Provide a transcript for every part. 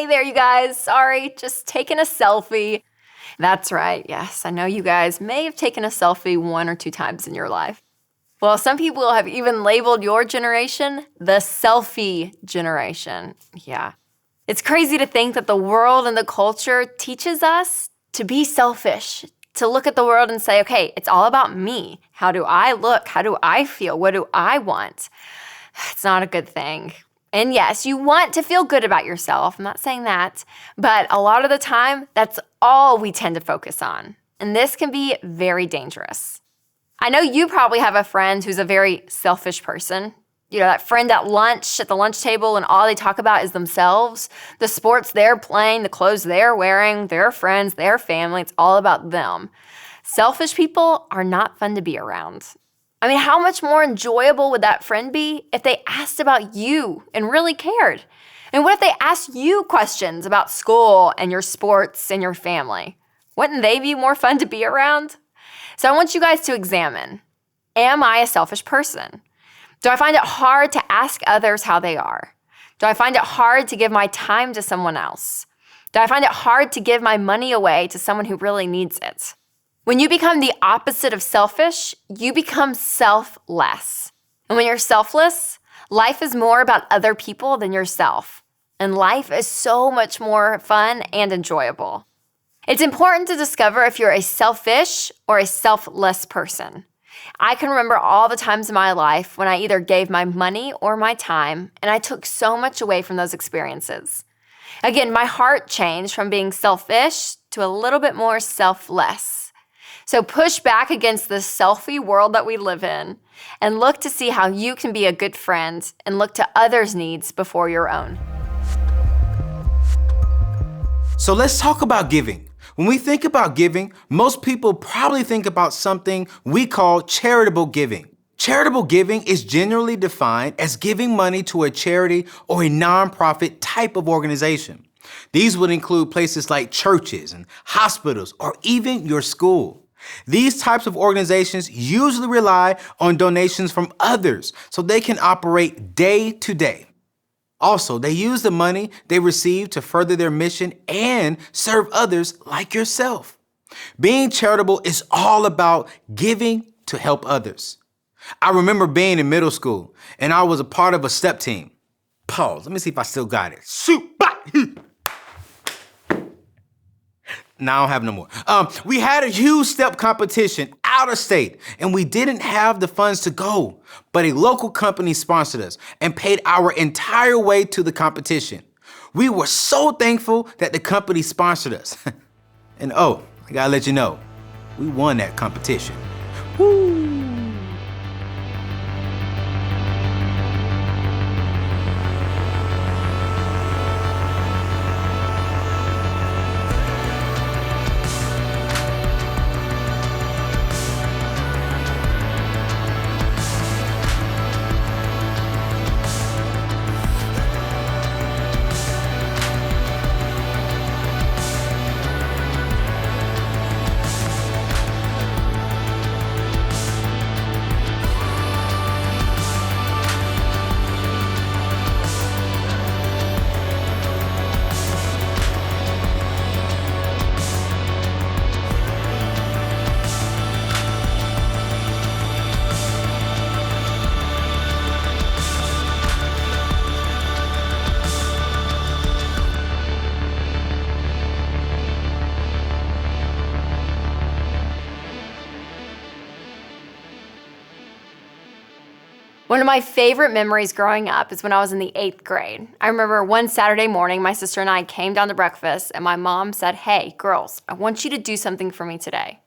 there, you guys. Sorry, just taking a selfie. That's right. Yes, I know you guys may have taken a selfie 1 or 2 times in your life. Well, some people have even labeled your generation the selfie generation. Yeah. It's crazy to think that the world and the culture teaches us to be selfish, to look at the world and say, okay, it's all about me. How do I look? How do I feel? What do I want? It's not a good thing. And yes, you want to feel good about yourself. I'm not saying that. But a lot of the time, that's all we tend to focus on. And this can be very dangerous. I know you probably have a friend who's a very selfish person. You know, that friend at lunch, at the lunch table, and all they talk about is themselves, the sports they're playing, the clothes they're wearing, their friends, their family. It's all about them. Selfish people are not fun to be around. I mean, how much more enjoyable would that friend be if they asked about you and really cared? And what if they asked you questions about school and your sports and your family? Wouldn't they be more fun to be around? So I want you guys to examine, am I a selfish person? Do I find it hard to ask others how they are? Do I find it hard to give my time to someone else? Do I find it hard to give my money away to someone who really needs it? When you become the opposite of selfish, you become selfless. And when you're selfless, life is more about other people than yourself. And life is so much more fun and enjoyable. It's important to discover if you're a selfish or a selfless person. I can remember all the times in my life when I either gave my money or my time, and I took so much away from those experiences. Again, my heart changed from being selfish to a little bit more selfless. So push back against the selfie world that we live in and look to see how you can be a good friend and look to others' needs before your own. So let's talk about giving. When we think about giving, most people probably think about something we call charitable giving. Charitable giving is generally defined as giving money to a charity or a nonprofit type of organization. These would include places like churches and hospitals or even your school. These types of organizations usually rely on donations from others so they can operate day to day. Also, they use the money they receive to further their mission and serve others like yourself. Being charitable is all about giving to help others. I remember being in middle school and I was a part of a step team. Pause, let me see if I still got it. Now I don't have no more. We had a huge step competition out of state and we didn't have the funds to go, but a local company sponsored us and paid our entire way to the competition. We were so thankful that the company sponsored us. And I gotta let you know, we won that competition. Woo! One of my favorite memories growing up is when I was in the 8th grade. I remember one Saturday morning, my sister and I came down to breakfast and my mom said, "Hey, girls, I want you to do something for me today.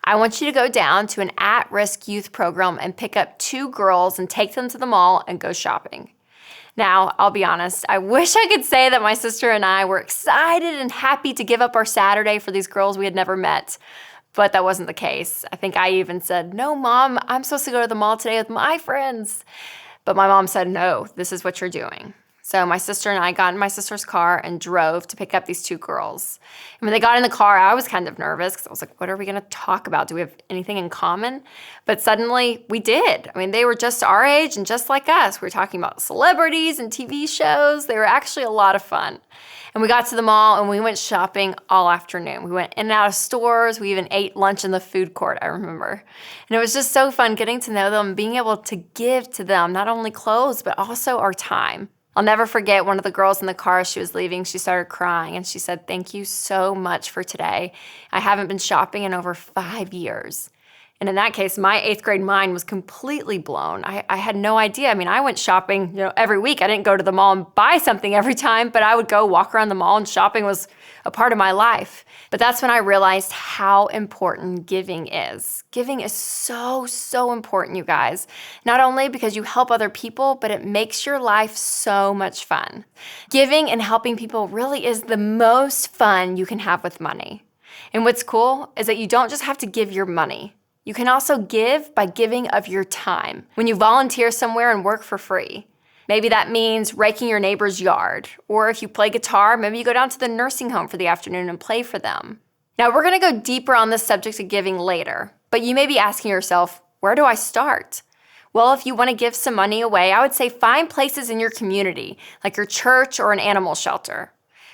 I want you to go down to an at-risk youth program and pick up 2 girls and take them to the mall and go shopping." Now, I'll be honest, I wish I could say that my sister and I were excited and happy to give up our Saturday for these girls we had never met. But that wasn't the case. I think I even said, "No, Mom, I'm supposed to go to the mall today with my friends." But my mom said, "No, this is what you're doing." So my sister and I got in my sister's car and drove to pick up these two girls. And when they got in the car, I was kind of nervous because I was like, what are we going to talk about? Do we have anything in common? But suddenly we did. I mean, they were just our age and just like us. We were talking about celebrities and TV shows. They were actually a lot of fun. And we got to the mall and we went shopping all afternoon. We went in and out of stores. We even ate lunch in the food court, I remember. And it was just so fun getting to know them, being able to give to them not only clothes, but also our time. I'll never forget one of the girls in the car as she was leaving. She started crying and she said, "Thank you so much for today. I haven't been shopping in over 5 years." And in that case, my 8th grade mind was completely blown. I had no idea. I mean, I went shopping, every week. I didn't go to the mall and buy something every time, but I would go walk around the mall and shopping was a part of my life. But that's when I realized how important giving is. Giving is so, so important, you guys. Not only because you help other people, but it makes your life so much fun. Giving and helping people really is the most fun you can have with money. And what's cool is that you don't just have to give your money. You can also give by giving of your time. When you volunteer somewhere and work for free, maybe that means raking your neighbor's yard. Or if you play guitar, maybe you go down to the nursing home for the afternoon and play for them. Now, we're going to go deeper on this subject of giving later, but you may be asking yourself, where do I start? Well, if you want to give some money away, I would say find places in your community, like your church or an animal shelter.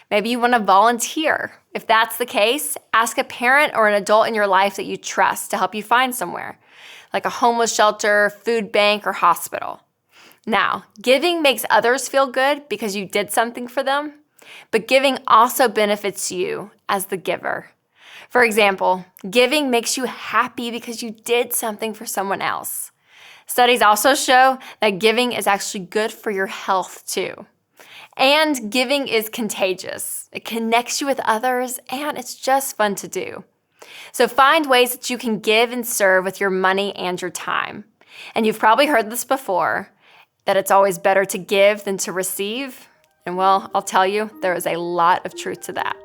Maybe you want to volunteer. If that's the case, ask a parent or an adult in your life that you trust to help you find somewhere, like a homeless shelter, food bank, or hospital. Now, giving makes others feel good because you did something for them, but giving also benefits you as the giver. For example, giving makes you happy because you did something for someone else. Studies also show that giving is actually good for your health too. And giving is contagious. It connects you with others, and it's just fun to do. So find ways that you can give and serve with your money and your time. And you've probably heard this before, that it's always better to give than to receive. And well, I'll tell you, there is a lot of truth to that.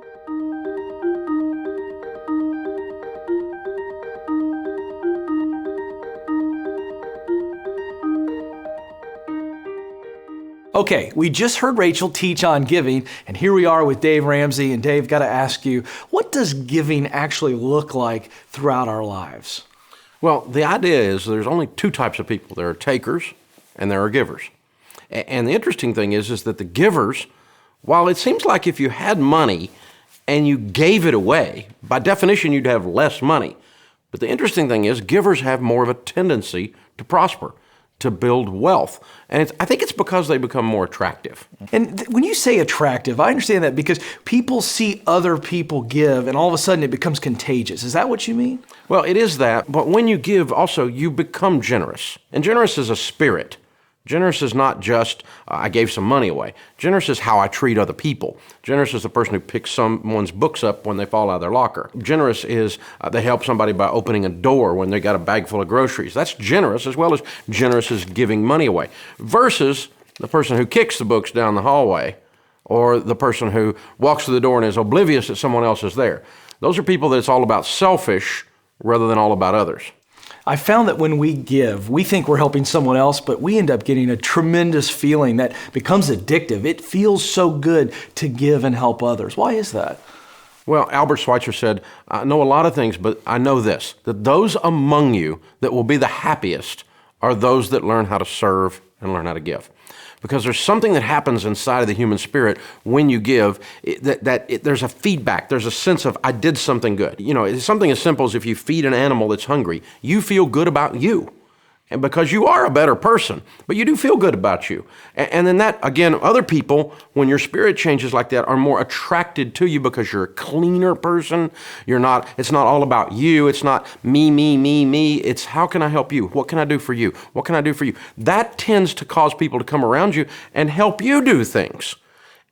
Okay, we just heard Rachel teach on giving, and here we are with Dave Ramsey. And Dave, got to ask you, what does giving actually look like throughout our lives? Well, the idea is there's only two types of people. There are takers and there are givers. And the interesting thing is that the givers, while it seems like if you had money and you gave it away, by definition you'd have less money. But the interesting thing is givers have more of a tendency to prosper, to build wealth. And I think it's because they become more attractive. And when you say attractive, I understand that because people see other people give and all of a sudden it becomes contagious. Is that what you mean? Well, it is that, but when you give also, you become generous. And generous is a spirit. Generous is not just, I gave some money away. Generous is how I treat other people. Generous is the person who picks someone's books up when they fall out of their locker. Generous is they help somebody by opening a door when they got a bag full of groceries. That's generous, as well as generous is giving money away. Versus the person who kicks the books down the hallway, or the person who walks through the door and is oblivious that someone else is there. Those are people that it's all about selfish rather than all about others. I found that when we give, we think we're helping someone else, but we end up getting a tremendous feeling that becomes addictive. It feels so good to give and help others. Why is that? Well, Albert Schweitzer said, I know a lot of things, but I know this, that those among you that will be the happiest are those that learn how to serve and learn how to give. Because there's something that happens inside of the human spirit when you give, there's a feedback, there's a sense of, I did something good. It's something as simple as if you feed an animal that's hungry, you feel good about you. And because you are a better person, but you do feel good about you. And then that, again, other people, when your spirit changes like that, are more attracted to you because you're a cleaner person. It's not all about you. It's not me. It's how can I help you? What can I do for you? What can I do for you? That tends to cause people to come around you and help you do things.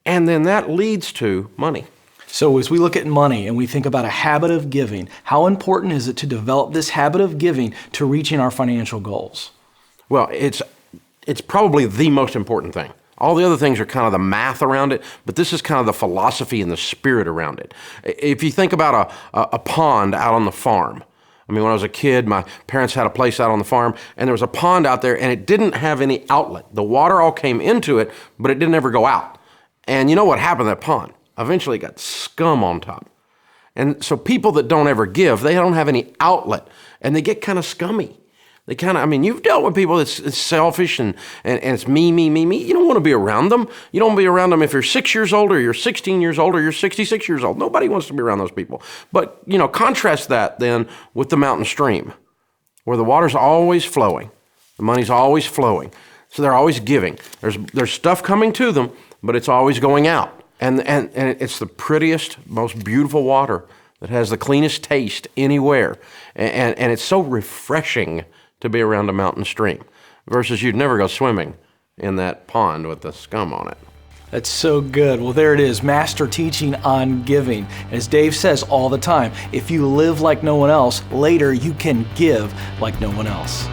And then that leads to money. So as we look at money and we think about a habit of giving, how important is it to develop this habit of giving to reaching our financial goals? Well, it's probably the most important thing. All the other things are kind of the math around it, but this is kind of the philosophy and the spirit around it. If you think about a pond out on the farm, I mean, when I was a kid, my parents had a place out on the farm, and there was a pond out there, and it didn't have any outlet. The water all came into it, but it didn't ever go out. And you know what happened to that pond? Eventually it got scum on top. And so people that don't ever give, they don't have any outlet, and they get kind of scummy. They kind of, I mean, you've dealt with people that's selfish and it's me, me, me, me. You don't want to be around them. You don't want to be around them if you're 6 years old or you're 16 years old or you're 66 years old. Nobody wants to be around those people. But, contrast that then with the mountain stream, where the water's always flowing. The money's always flowing. So they're always giving. There's stuff coming to them, but it's always going out. And it's the prettiest, most beautiful water that has the cleanest taste anywhere. And it's so refreshing to be around a mountain stream versus you'd never go swimming in that pond with the scum on it. That's so good. Well, there it is, master teaching on giving. As Dave says all the time, if you live like no one else, later you can give like no one else.